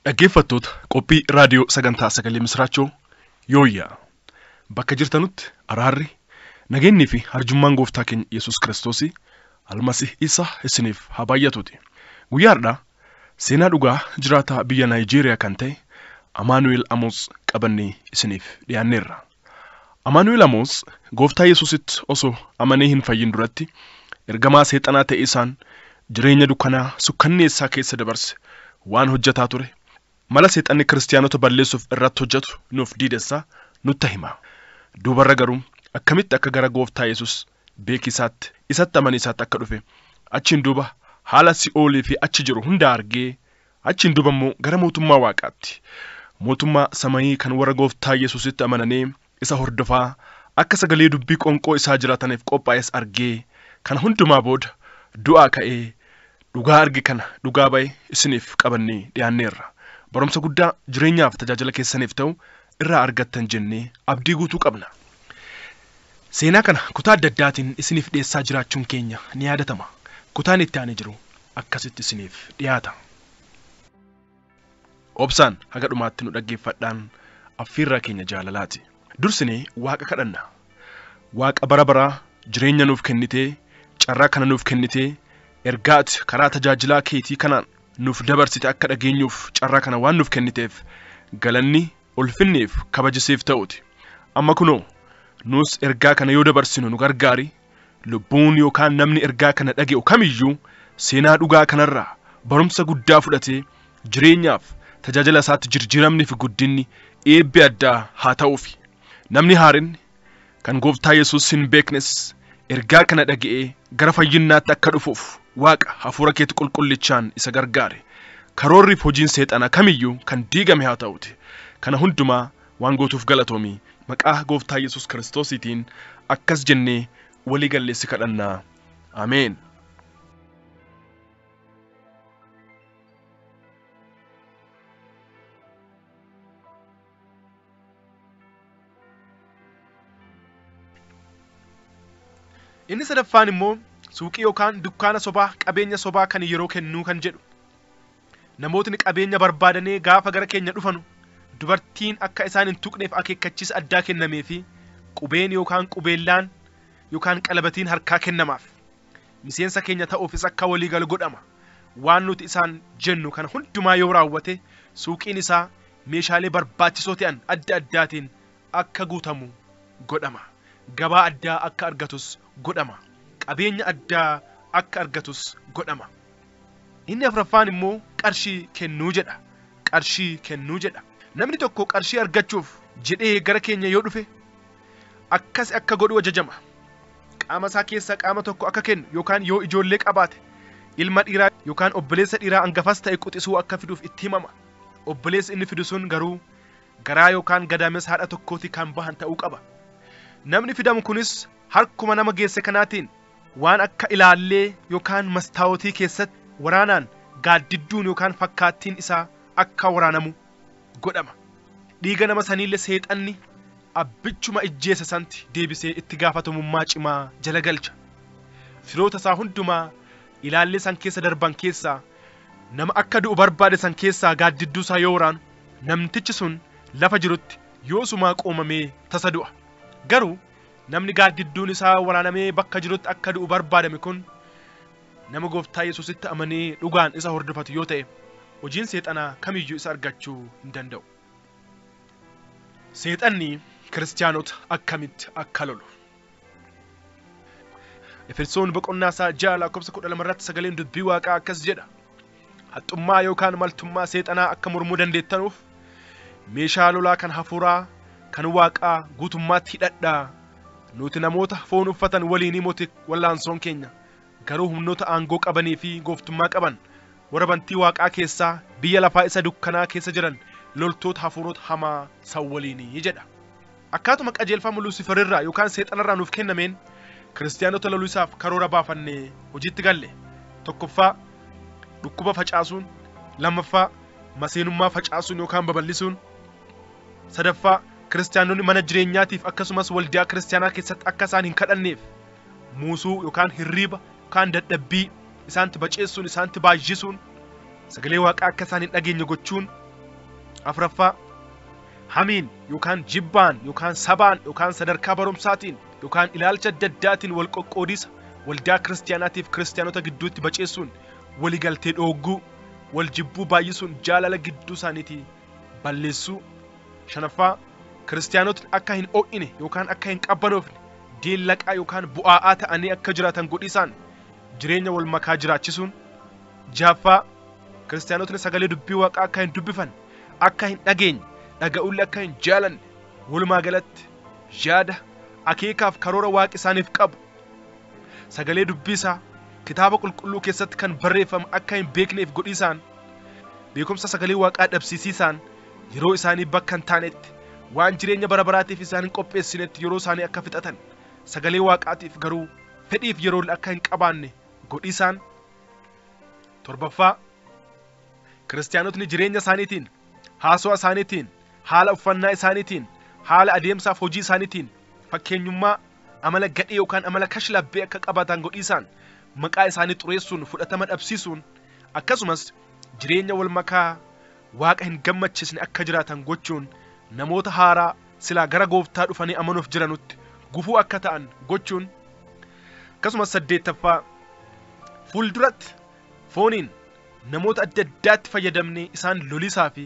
Dhaggeeffattoota qophii raadiyoo sagantaa sagalee misraachoo yooyyaa bakka jirtanutti araarri nageenyi fi harjummaan gooftaa keenya Yesuus Kiristoos almasih isa isiniif haa baay'atuuti. Guyyaadhaa seenaa dhugaa jiraataa biyya Naayijeeriyaa kan ta'e Amaanu'eel Amoos qabannee isiniif dhiyaanneerra. Amaanu'eel Amoos gooftaa Yesuusitti osoo amanee hin fayyin duratti ergamaa seexanaa ta'e isaan jireenya dukkanaa sukkanneessaa keessa dabarse waan hojjetaa ture. Mala seexanni kiristaanota balleessuuf irratti hojjetu nuuf diidessaa nutti hima. Duubarra garuu akkamitti akka gara gooftaa Yesuus beekisaatti isatti amaniisaatti akka dhufe achiin duuba haala si'oolii fi achi jiru hunda argee achiin duuba immoo gara mootummaa waaqaatti mootummaa samayii kan warra gooftaa Yesuusitti amananii isa hordofaa akka sagalee dubbii qonqoo isaa jiraataniif qophaa'es argee kana hundumaa booda du'aa ka'ee dhugaa arge kana dhugaa ba'e isiniif qabannee dhiyaanneerra. Barumsa guddaa jireenyaaf tajaajila keessaniif ta'u irraa argattan jennee abdii guutuu qabna. Seenaa kana kutaa adda addaatiin isiniif dhiyeessaa jiraachuun keenya ni yaadatama. Kutaan itti aanee jiru akkasitti isiniif dhiyaata. Obsaan haga dhumaatti nu dhaggeeffadhaan affeerraa keenya jaalalaati. Dursinee Waaqa kadhanna. Waaqa bara baraa jireenya nuuf kennitee carraa kana nuuf kennitee ergaati karaa tajaajilaa keetii kanaan nuuf dabarsite akka dhageenyuuf carraa kana waan nuuf kenniteef galanni ulfinneef kabajisiif ta'uuti. Amma kunoo nus ergaa kana yoo dabarsinu nu gargaari. Lubbuun yookaan namni ergaa kana dhage'u kamiyyuu seenaa dhugaa kanarraa barumsa guddaa fudhatee jireenyaaf tajaajila isaatti jijjiiramni fi guddinni eebbi addaa haa ta'uufi. Namni haarinni kan gooftaa Yesuus hin beeknes ergaa kana dhaga'ee gara fayyinnaatti akka dhufuuf Waaqa hafuura keetti qulqullichaan isa gargaare. Karoorri fi hojiin seexanaa kamiyyuu kan diigame haa ta'uti. Kana hundumaa waan gootuuf galatoomi. Maqaa gooftaa Yesuus Kiristoosiitiin akkas jennee walii galleessi kadhannaa. Ameen. Inni sadaffaan immoo suuqii yookaan dukkaana sobaa qabeenya sobaa kan yeroo kennuu kan jedhu. Namootni qabeenya barbaadanii gaafa gara keenya dhufanu dubartiin akka isaan hin tuqneef akeekkachiisa addaa kennamee fi qubeen yookaan qubeellaan yookaan qalabatiin harkaa kennamaaf. Miseensa keenya ta'uufis akka walii gal godhama. Waan nuti isaan jennu kana hundumaa yoo raawwate suuqiin isaa meeshaalee barbaachisoo ta'an adda addaatiin akka guutamu godhama. Gabaa addaa akka argatus godhama. Qabeenya addaa akka argatus godhama. Inni afuraffaan immoo qarshii kennuu jedha. Qarshii kennuu jedha. Namni tokko qarshii argachuuf jedhee gara keenya yoo dhufe akkas akka godhu ajajama. Qaama isaa keessaa qaama tokko akka kennu yookaan yoo ijoollee qabaate ilma dhiiraa yookaan obboleessa dhiiraa hangafas ta'e quxisuu akka fiduuf itti himama. Obboleessi inni fidu sun garuu garaa yookaan gadaamessa haadha tokkooti kan bahan ta'uu qaba. Namni fidamu kunis harkuma nama geesse kanaatiin waan akka ilaallee yookaan mastaawotii keessatti waraanaan gaaddidduun yookaan fakkaattiin isaa akka waraanamu godhama. Dhiiga nama saniillee seexanni abbichuma ijjeessa santi deebisee itti gaafatamummaa cimaa jala galcha. Firoota isaa hundumaa ilaallee san keessa darban keessaa nama akka du'u barbaade san keessaa gaaddidduu isaa yoo waraanu namtichi sun lafa jirutti yoosumaa qoomamee tasa du'a. Garuu namni gaaddidduun isaa waraanamee bakka jirutti akka du'u barbaadame kun nama gooftaa Yesuusitti amanee dhugaan isa hordofatu yoo ta'e hojiin seexanaa kamiyyuu isa argachuu hin danda'u. Seexanni kiristaanota akkamitti akka lolu. Efesoon boqonnaa isaa 6:12 irratti sagaleen dubbii Waaqaa akkas jedha. Haxxummaa yookaan maltummaa seexanaa akka mormuu dandeettanuuf meeshaa lolaa kan hafuuraa kan Waaqaa guutummaatti hidhadhaa. Nuti namoota foon uffatan waliin mooti wallaansoon keenya garuu humnoota aangoo qabanii fi gooftummaa qaban warra bantii Waaqaa keessaa biyya lafaa isa dukkanaa keessa jiran loltoota hafuurota hamaa san waliinii jedha. Akkaatuma qajeelfama Luusiferirraa yookaan seexanarraa nuuf kennameen kiristaanota loluu isaaf karoora baafannee hojiitti galle. Tokkoffaa dhukkuba facaasuun, lammaffaa maseenummaa facaasuun yookaan babal'isuun, sadaffaa kiristaanonni mana jireenyaatiif akkasumas waldaa kiristaanaa keessatti akka isaan hin kadhanneef muusuu yookaan hirriiba yookaan dadhabbii isaanitti baceessuun isaanitti baay'isuun sagalee Waaqaa akka isaan hin dhageenye gochuun Afuraffaa hamiin yookaan jibbaan yookaan sabaan yookaan sadarkaa barumsaatiin yookaan ilaalcha adda addaatiin wal qoqqoodisa waldaa kiristaanaatiif kiristaanota gidduutti baceessuun waligaltee dhogguu wal jibbuu baay'isuun jaalala gidduu isaaniitii balleessuu. Shanaffaa kiristaanotni akka hin o'ine yookaan akka hin qabbanoofne deellaqaa yookaan bu'aa'aa ta'anii akka jiraatan godhiisaan jireenya wal makaa jiraachisuun. Jahaffaa kiristaanotni sagalee dubbii waaqaa akka hin dubbifan akka hin dhageenye dhaga'ulle akka hin jaalanne walumaa galatti yaada akeekaaf karoora waaqi isaaniif qabu sagalee dubbii isaa kitaaba qulqulluu keessatti kan barreeffame akka hin beekneef godhiisaan beekumsa sagalee waaqaa dhabsiisiisaan yeroo isaanii bakka hin taanetti waan jireenya bara baraatiif isaan hin qopheessinetti yeroo isaanii akka fixatan sagalee waaqaatiif garuu fedhiif yeroo akka hin qabaanne godhiisaan. Torbaffaa kiristaanotni jireenya isaaniitiin haasawaa isaaniitiin haala uffannaa isaaniitiin haala adeemsaaf hojii isaaniitiin fakkeenyummaa amala gadhee yookaan amala kashlabbee akka qabaatan godhiisaan maqaa isaanii xureessuun fudhatama dhabsiisuun akkasumas jireenya wal makaa waaqa hin gammachiisne akka jiraatan gochuun namoota haaraa silaa gara gooftaa dhufanii amanuuf jiranutti gufuu akka ta'an gochuun. Akkasumas 8ffaa fuulduratti fooniin namoota adda addaatti fayyadamnee isaan lolisaa fi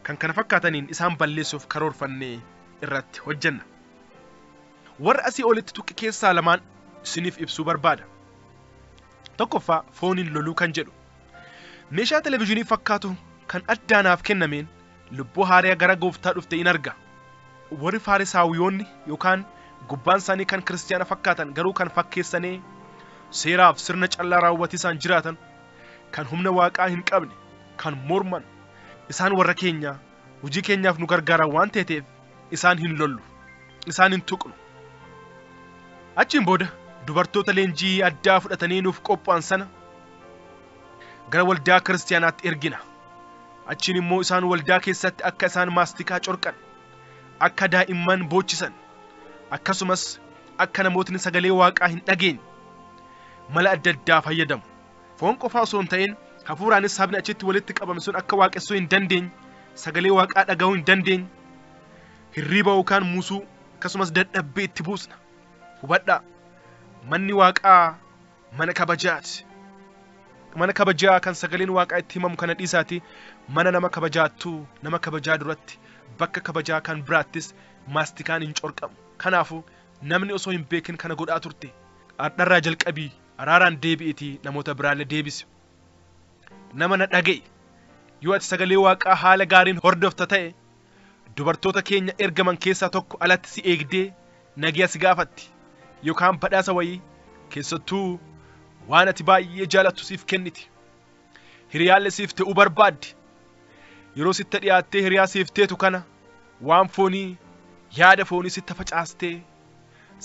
kan kana fakkaataniin isaan balleessuuf karoorfannee irratti hojjenna. Warra asii olitti tuqi keessaa lamaan isiniif ibsuu barbaada. Tokkoffaa fooniin loluu kan jedhu meeshaa televezyiinii fakkaatu kan addaanaaf kennameen lubbuu haaraa gara gooftaa dhufte in arga. Warri Faarisaawiyyoonni yookaan gubbaan isaanii kan kiristaana fakkaatan garuu kan fakkeessanii seeraaf sirna callaa raawwatiisaan jiraatan kan humna waaqaa hin qabne kan morman isaan warra keenya hojii keenyaaf nu gargaaran waan ta'eef isaan hin lollu isaan hin tuqnu. Achiin booda dubartoota leenjii addaa fudhatanii nuuf qophaa'an sana gara waldaa kiristaanaatti ergina. Achiin immoo isaan waldaa keessatti akka isaan maastikaa corqan akka daa'imman boochisan akkasumas akka namootni sagalee waaqaa hin dhageenye mala adda addaa fayyadamu. Foon qofaa osoo hin ta'in hafuuraanis sabni achitti walitti qabame sun akka waaqessuu hin dandeenye sagalee waaqaa dhaga'uu hin dandeenye hirriba yookaan muusuu akkasumas dadhabbii itti buusna. Hubadhaa manni waaqaa mana kabajaati. Mana kabajaa kan sagaleen waaqaa itti himamu kana dhiisaati mana nama kabajaattuu nama kabajaa duratti bakka kabajaa kan biraattis maastikaan hin corqamu. Kanaafuu namni osoo hin beekin kana godhaa turte ardharraa jalqabii araaraan deebi'iitii namoota biraallee deebisi. Nama na dhaga'e yoo ati sagalee waaqaa haala gaariin hordofta ta'e dubartoota keenya ergaman keessaa tokko alatti si eegdee nagiya si gaafatti yookaan badhaasa wayii keessattuu waan ati baay'ee jaalattu siif kenniti. Hiriyaallee siif ta'uu barbaaddi. Yeroo sitti dhiyaattee hiriyaa siif teetu kana waan foonii yaada foonii sitti facaastee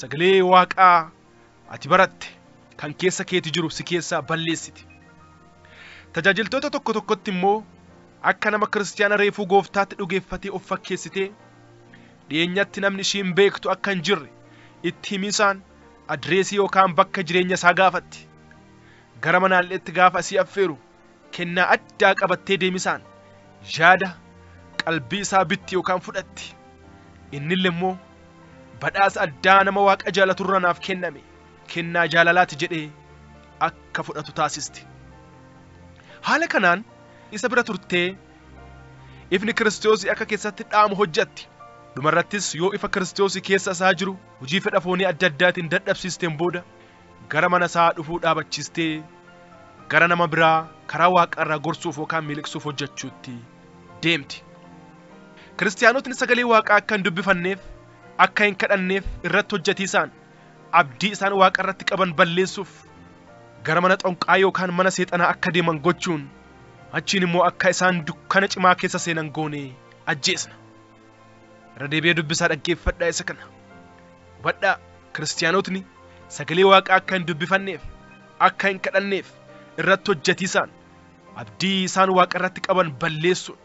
sagalee waaqaa ati baratte kan keessa keeti jiru si keessaa balleessiti. Tajaajiltoota tokko tokkotti immoo akka nama kiristaana reefuu gooftaatti dhugeeffatee of fakkeessitee dhiyeenyatti namni ishiin beektu akka hin jirre itti himisaan adreesii yookaan bakka jireenya isaa gaafatti. Gara manaalleetti gaafa asii affeeru kennaa addaa qabattee deemisaan yaada qalbii isaa bitti yookaan fudhatti. Innillee immoo badhaasa addaa nama waaqa jaalaturra naaf kenname kennaa jaalalaati jedhee akka fudhatu taasisti. Haala kanaan isa bira turtee ifni Kiristoos akka keessatti dhaamu hojjetti. Dhumarrattis yoo ifa Kiristoos keessa isaa jiru hojii fedha foonii adda addaatiin dadhabsiisteen booda gara mana isaa dhufuu dhaabachiistee gara nama biraa karaa waaqarraa gorsuuf yookaan miliqsuuf hojjechuutti deemti. Kiristaanotni sagalee waaqaa akka hin dubbifanneef akka hin kadhanneef irratti hojjetiisaan abdii isaan waaqarratti qaban balleessuuf gara mana xonqaa yookaan mana seexanaa akka deeman gochuun achiin immoo akka isaan dukkana cimaa keessa seenan goonee ajjeesna. Irra deebi'ee dubbisaa dhaggeeffadhaa isa kana. Hubadhaa kiristaanotni sagalee waaqaa akka hin dubbifanneef akka hin kadhanneef irratti hojjetiisaan abdii isaan waaqarratti qaban balleessuun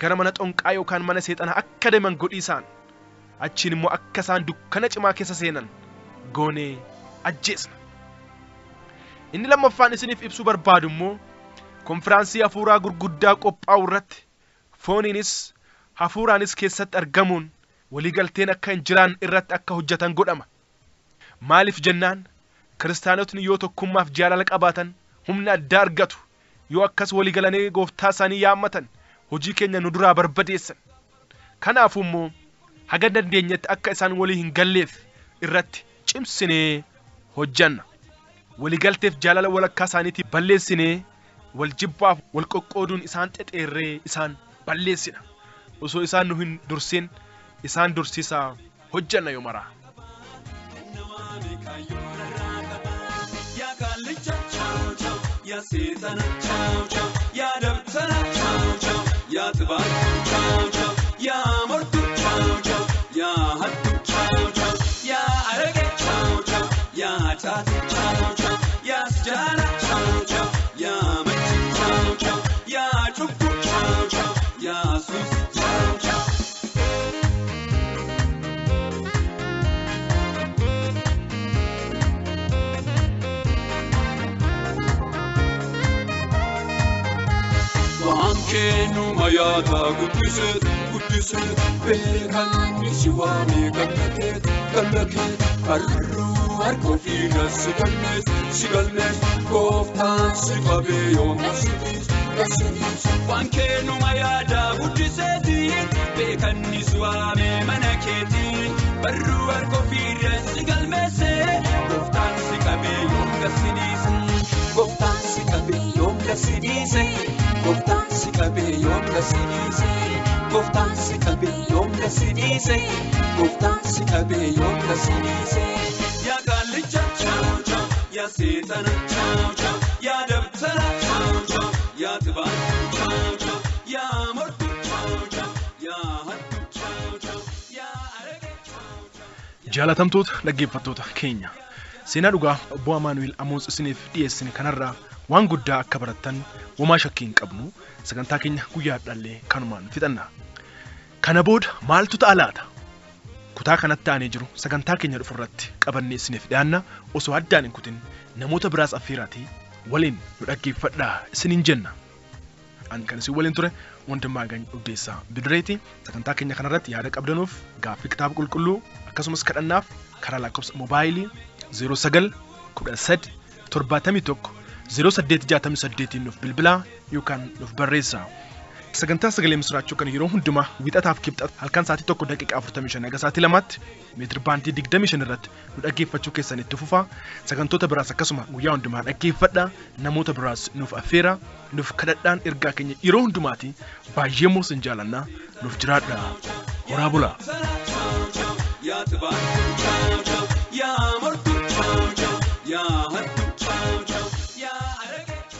gara mana xonqaa yookaan mana seexanaa akka deeman godhiisaan achiin immoo akka isaan dukkana cimaa keessa seenan goonee ajjeesna. Inni lammaffaan isiniif ibsuu barbaadu immoo konfiraansii hafuuraa gurguddaa qophaa'u irratti fooniinis hafuuraanis keessatti argamuun waliigalteen akka hin jiraan irratti akka hojjetan godhama. Maaliif jennaan kiristaanotni yoo tokkummaaf jaalala qabaatan humna addaa argatu. Yoo akkas waliigalanii gooftaa isaanii yaammatan hojii keenya nu duraa barbadeessan. Kanaafuu immoo haga dandeenyetti akka isaan walii hin galleef irratti cimsinee hojjanna. Waliigalteef jaalala walakkaa isaaniitii balleessinee wal jibbaaf wal qoqqooduun isaan xexeerree isaan balleessina. Osoo isaan nu hin dursin isaan dursiisaa hojjanna yoo maraa. Ya Sitana, ciao ciao, ya Dabtana, ciao ciao, ya Tiban, ciao ciao, ya Mortu, ciao ciao, ya Hattu, ciao ciao, ya Arage, ciao ciao, ya Tati, ciao ciao, ya Sijana, ciao ciao, ya Machi, ciao ciao, ya Chukku, ciao ciao, ya Susi, ciao ciao. Kenu mayata guddiset beekan siwaame gammaket harru harko fiina sigalmes gooftaan si qabe yoomasinis waan kenu mayata guddiset beekan siwaame mana keetiin harru harko fiina sigalmes gooftaan si qabe yoomasinis gooftaan si qabe yoomasinis gooftaan si qabe yoomasinis gooftaan si qabe yoomasinis gooftaan si qabe yoomasinis ya Kallicha ciao ciao ya Sitana ciao ciao ya Dabtana ciao ciao ya Tiban ciao ciao ya Mortu ciao ciao ya Hattu ciao ciao ya Arage ciao ciao. Jaalatamtoota dhaggeeffattoota keenya seenaa dhugaa obbo Amaanu'eel Amoos isiniif dhiyeessine kanarraa waan guddaa akka barattan wamaa shakkii hin qabnu. Sagantaa keenya guyyaa dhallee kanumaan fixanna. Kana booda maaltu ta'a laata? Kutaa kanatti aanee jiru sagantaa keenya dhufurratti qabannee isiniif dhiyaanna. Osoo addaan hin kutin namoota biraas affeeraatii waliin nu dhaggeeffadhaa isiniin jenna. Ani kan isin waliin ture Wandimmaa Gany Uddeessaa Bidireeti. Sagantaa keenya kanarratti yaada qabdanuuf gaaffii kitaaba qulqulluu akkasumas kadhannaaf karaa lakkoofsa moobaayilii 09 13 71 0868 nuuf bilbilaa yookaan nuuf barreessaa. Sagantaa sagalee misraachuu kan yeroo hundumaa wixataaf kibxata halkan sa'aatii 1 daqiiqaa 45 haga sa'aatii 2tti meetir baandii 25 irratti nu dhaggeeffachuu keessan itti fufaa. Sagantoota biraas akkasuma guyyaa hundumaa dhaggeeffadhaa. Namoota biraas nuuf affeeraa nuuf kadhadhaan ergaa keenya yeroo hundumaati baay'ee moosin jaalannaa nuuf jiraadhaa. Horaa bulaa.